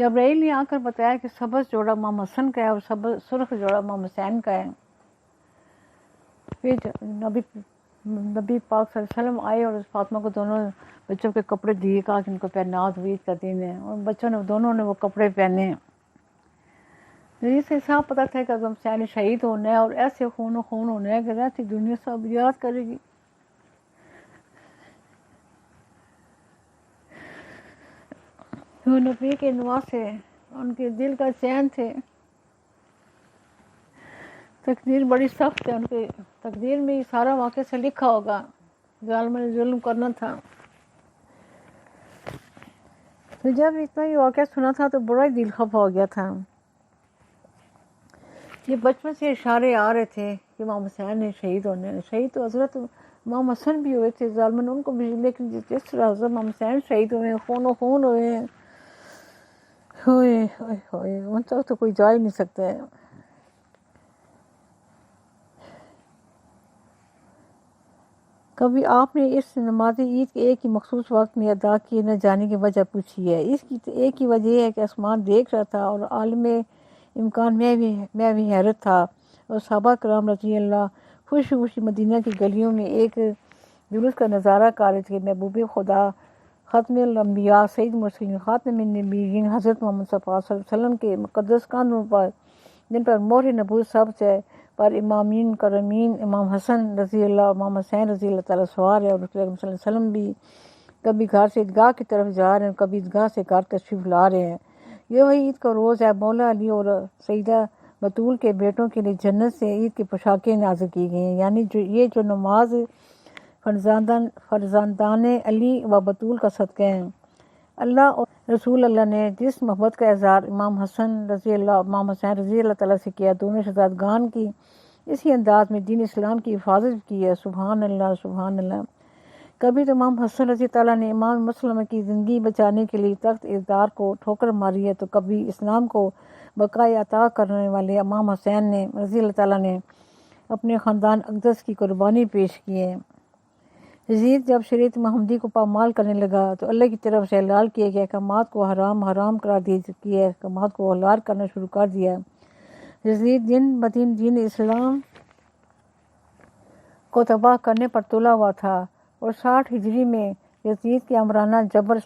جبرائیل نے آ کر بتایا کہ سبز جوڑا امام حسن کا ہے اور سرخ جوڑا امام حسین کا ہے۔ پھر نبی پاک صلی اللہ علیہ وسلم آئے اور فاطمہ کو دونوں بچوں کے کپڑے دیے، کہا کہ ان کو پہنا دو، عید کا دن ہے، اور بچوں نے دونوں نے وہ کپڑے پہنے۔ جس سے صاف پتہ تھا کہ امام حسین شہید ہونا ہے اور ایسے خون و خون ہونا ہے کہ رہتی دنیا سب یاد کرے گی۔ وہ نبی کے نواسے، ان کے دل کا چین تھے۔ تقدیر بڑی سخت ہے، ان کے تقدیر میں یہ سارا واقعہ سے لکھا ہوگا، ظالم نے ظلم کرنا تھا۔ تو جب اتنا یہ واقعہ سنا تھا تو بڑا ہی دل خفا ہو گیا تھا۔ یہ بچپن سے اشارے آ رہے تھے کہ امام حسین نے شہید ہونے، شہید تو حضرت امام حسن بھی ہوئے تھے، ظالم نے ان کو بھی، لیکن جس طرح حضرت امام حسین شہید ہوئے ہیں، خون و خون ہوئے ہیں، ہوئے ہوئے ہوئے، ان تک تو کوئی جا ہی نہیں سکتا ہے۔ کبھی آپ نے اس نماز عید کے ایک ہی مخصوص وقت میں ادا کیے نہ جانے کی وجہ پوچھی ہے؟ اس کی ایک ہی وجہ یہ ہے کہ آسمان دیکھ رہا تھا اور عالم امکان میں بھی حیرت تھا، اور صحابہ کرام رضی اللہ خوشی خوشی مدینہ کی گلیوں میں ایک جلوس کا نظارہ کر رہے تھے۔ محبوب خدا، ختم الانبیاء، سید المرسلین، خاتم النبیین حضرت محمد صلی اللہ علیہ وسلم کے مقدس کاندھوں پر، جن پر مہر نبوت سبز ہے، پر امامین کرمین امام حسن رضی اللہ، امام حسین رضی اللہ تعالیٰ سوار ہے، اور رسول اللہ صلی اللہ علیہ وسلم بھی کبھی گھر سے عیدگاہ کی طرف جا رہے ہیں، کبھی عیدگاہ سے گھر تشریف لا رہے ہیں۔ یہ وہی عید کا روز ہے۔ مولا علی اور سیدہ بطول کے بیٹوں کے لیے جنت سے عید کی پوشاکیں نازل کی گئی ہیں، یعنی جو نماز فرزندان علی و بطول کا صدقہ ہیں۔ اللہ اور رسول اللہ نے جس محبت کا اظہار امام حسن رضی اللہ، امام حسین رضی اللہ تعالیٰ سے کیا، دونوں شہزادگان کی اسی انداز میں دین اسلام کی حفاظت کی ہے۔ سبحان اللہ، سبحان اللہ۔ کبھی تو امام حسن رضی تعالیٰ نے امام مسلمہ کی زندگی بچانے کے لیے تخت اقتدار کو ٹھوکر ماری ہے، تو کبھی اسلام کو بقائے عطا کرنے والے امام حسین نے رضی اللہ تعالیٰ نے اپنے خاندان اقدس کی قربانی پیش کی ہے۔ یزید جب شریعت محمدی کو پامال کرنے لگا تو اللہ کی طرف سے اعلان کیے گئے احکامات کو حرام قرار دیے احکامات کو حلال کرنا شروع کر دیا۔ یزید دن بدن دین اسلام کو تباہ کرنے پر تلا ہوا تھا، اور 60 ہجری میں یزید کے امرانہ جبر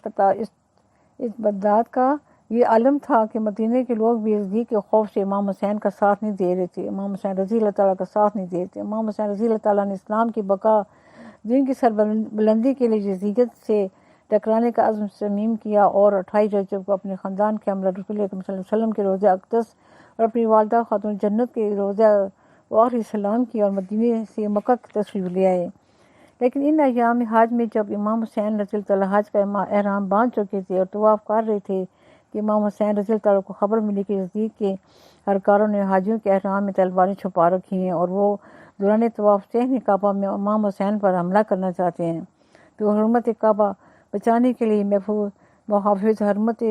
استبداد کا یہ عالم تھا کہ مدینے کے لوگ بھی یزید کے خوف سے امام حسین کا ساتھ نہیں دے رہے تھے، امام حسین رضی اللہ تعالیٰ کا ساتھ نہیں دے رہے تھے۔ امام حسین رضی اللہ تعالیٰ نے اسلام کی بقا، دین کی سربلندی کے لیے یزیدیت سے ٹکرانے کا عزم صمیم کیا، اور 28 رجب کو اپنے خاندان کے عملہ رسول اللہ صلی اللہ علیہ وسلم کے روضہ اقدس اور اپنی والدہ خاتون جنت کے روضہ آخری سلام کیا اور مدینے سے مکہ کی تشریف لے آئے۔ لیکن ان ایام حج میں جب امام حسین رضی اللہ تعالیٰ حج کا احرام باندھ چکے تھے اور طواف کر رہے تھے کہ امام حسین رضی اللہ تعالیٰ کو خبر ملی کہ یزید کے ہرکاروں نے حاجیوں کے احرام میں تلواریں چھپا رکھی ہیں اور وہ دوران طواف صحن کعبہ میں امام حسین پر حملہ کرنا چاہتے ہیں، تو حرمت کعبہ بچانے کے لیے محافظ حرمت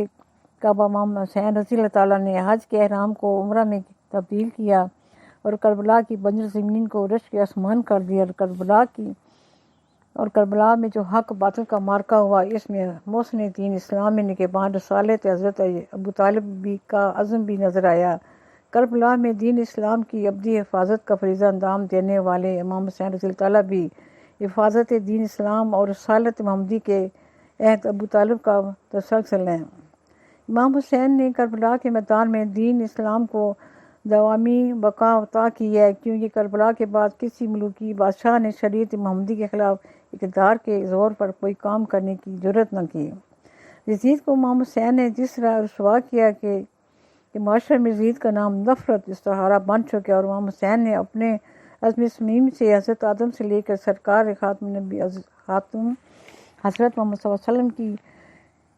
کعبہ امام حسین رضی اللہ تعالیٰ نے حج کے احرام کو عمرہ میں تبدیل کیا اور کربلا کی بنجر زمین کو رش کے آسمان کر دیا، اور کربلا میں جو حق باطل کا مارکا ہوا، اس میں محسن دین اسلام میں نگہبان رسالت حضرت ابو طالب بھی کا عزم بھی نظر آیا۔ کربلا میں دین اسلام کی ابدی حفاظت کا فریضہ انجام دینے والے امام حسین رضی اللہ تعالیٰ بھی حفاظت دین اسلام اور رسالت محمدی کے عہد ابو طالب کا تسلسل ہیں۔ امام حسین نے کربلا کے میدان میں دین اسلام کو دوامی بقا عطا کی ہے، کیونکہ کربلا کے بعد کسی ملوکی بادشاہ نے شریعت محمدی کے خلاف اقتدار کے زور پر کوئی کام کرنے کی جرأت نہ کی۔ یزید کو امام حسین نے جس طرح رسوا کیا کہ معاشرے میں یزید کا نام نفرت استعارہ بن چکے، اور امام حسین نے اپنے عزم صمیم سے حضرت آدم سے لے کر سرکار خاتم حضرت محمد صلی اللہ علیہ وسلم کی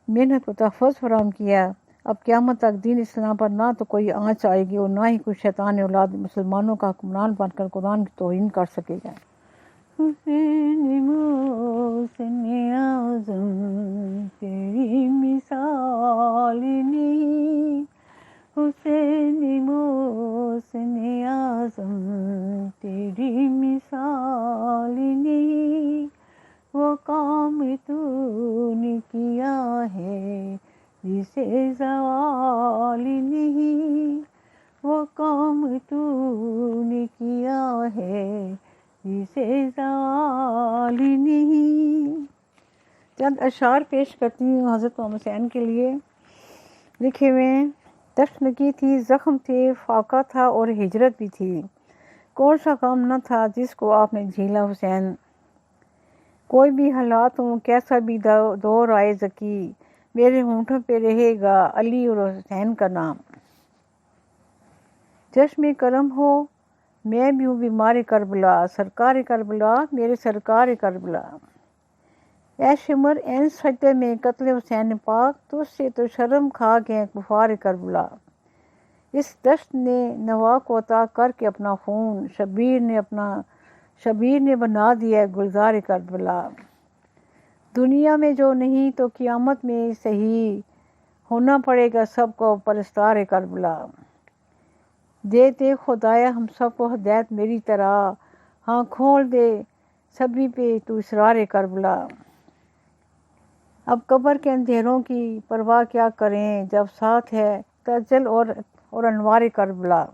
محنت کو تحفظ فراہم کیا۔ اب قیامت تک دین اسلام پر نہ تو کوئی آنچ آئے گی اور نہ ہی کوئی شیطان اولاد مسلمانوں کا حکمران بن کر قرآن کی توہین کر سکے گا۔ حسین محسن اعظم تیری مثال نہیں، حسین محسن اعظم تیری مثال نہیں، وہ کام تو نے کیا ہے جسے زوال کام تو نے کیا ہے جسے زوال نہیں۔ چند اشعار پیش کرتی ہوں حضرت امام حسین کے لیے لکھے ہوئے ہیں۔ تشنگی تھی، زخم تھے، فاقہ تھا اور ہجرت بھی تھی، کون سا غم نہ تھا جس کو آپ نے جھیلا حسین۔ کوئی بھی حالات ہوں، کیسا بھی دور آئے ذکی، میرے ہونٹوں پہ رہے گا علی اور حسین کا نام۔ چشم کرم ہو میں بھی ہوں بیمار کربلا، سرکار کربلا میرے سرکار کربلا۔ اے شمر این سجدے میں قتل حسین پاک، تجھ سے تو شرم کھا گئے کفار کربلا۔ اس دشت نے نوا کو عطا کر کے اپنا خون، شبیر نے بنا دیا گلزار کربلا۔ دنیا میں جو نہیں تو قیامت میں صحیح، ہونا پڑے گا سب کو پرستار کربلا۔ دے دے خدایا ہم سب کو ہدایت میری طرح، ہاں کھول دے سبھی پہ تو اسرار کربلا۔ اب قبر کے اندھیروں کی پرواہ کیا کریں جب ساتھ ہے تجل اور انوار کربلا۔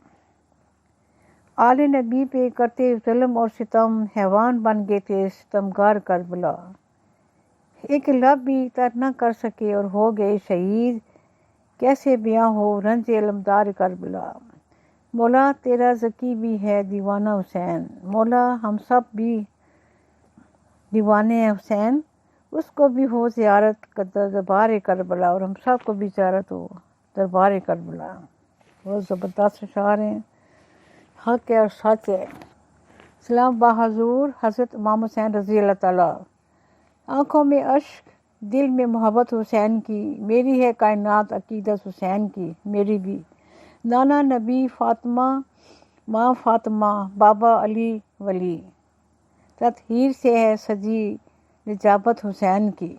آل نبی پہ کرتے ظلم اور ستم، حیوان بن گئے تھے ستمگار کربلا۔ ایک لب بھی تر نہ کر سکے اور ہو گئے شہید، کیسے بیاں ہو رنج علمدار کربلا۔ مولا تیرا ذکی بھی ہے دیوانہ حسین، مولا ہم سب بھی دیوانے ہیں حسین، اس کو بھی ہو زیارت دربار کربلا، اور ہم سب کو بھی زیارت ہو دربار کربلا۔ بہت زبردست اشعار ہیں، حق ہے اور سچ ہے۔ سلام بحضور حضرت امام حسین رضی اللہ تعالیٰ۔ آنکھوں میں اشک دل میں محبت حسین کی، میری ہے کائنات عقیدت حسین کی، میری بھی۔ نانا نبی فاطمہ، ماں فاطمہ، بابا علی ولی، تطہیر سے ہے سجی نجابت حسین کی۔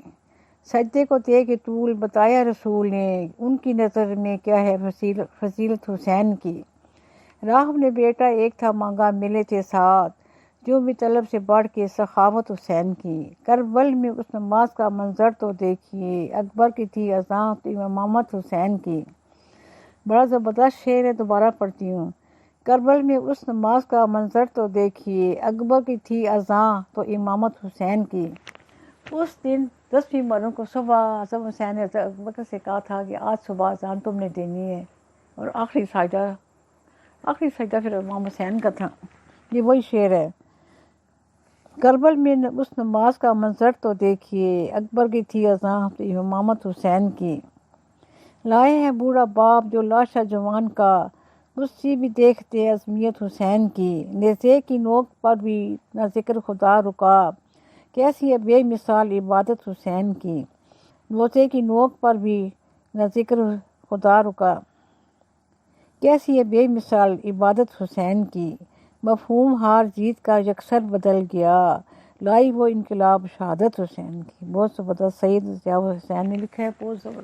سجدے کو دے کے طول بتایا رسول نے، ان کی نظر میں کیا ہے فضیلت حسین کی۔ راہب نے بیٹا ایک تھا مانگا ملے تھے ساتھ، جو بھی طلب سے بڑھ کے سخاوت حسین کی۔ کربل میں اس نماز کا منظر تو دیکھیے، اکبر کی تھی اذاں تو امامت حسین کی۔ بڑا زبردست شعر ہے، دوبارہ پڑھتی ہوں۔ کربل میں اس نماز کا منظر تو دیکھیے، اکبر کی تھی اذاں تو امامت حسین کی۔ اس دن 10 محرم کو صبح اعظم حسین نے ابو بکر سے کہا تھا کہ آج صبح اذان تم نے دینی ہے، اور آخری سجدہ پھر امام حسین کا تھا۔ یہ وہی شعر ہے۔ کربل میں اس نماز کا منظر تو دیکھیے، اکبر کی تھی اذاں تو امامت حسین کی۔ لائے ہیں بوڑھا باپ جو لاشا جوان کا، مجھ سے بھی دیکھتے عظمیت حسین کی۔ نیزے کی نوک پر بھی نہ ذکر خدا رکا، کیسی ہے بے مثال عبادت حسین کی۔ نیزے کی نوک پر بھی نہ ذکر خدا رکا، کیسی ہے بے مثال عبادت حسین کی۔ مفہوم ہار جیت کا یکسر بدل گیا، لائی وہ انقلاب شہادت حسین کی۔ بہت زبردست سید ضیاء حسین نے لکھا ہے، بہت زبردست۔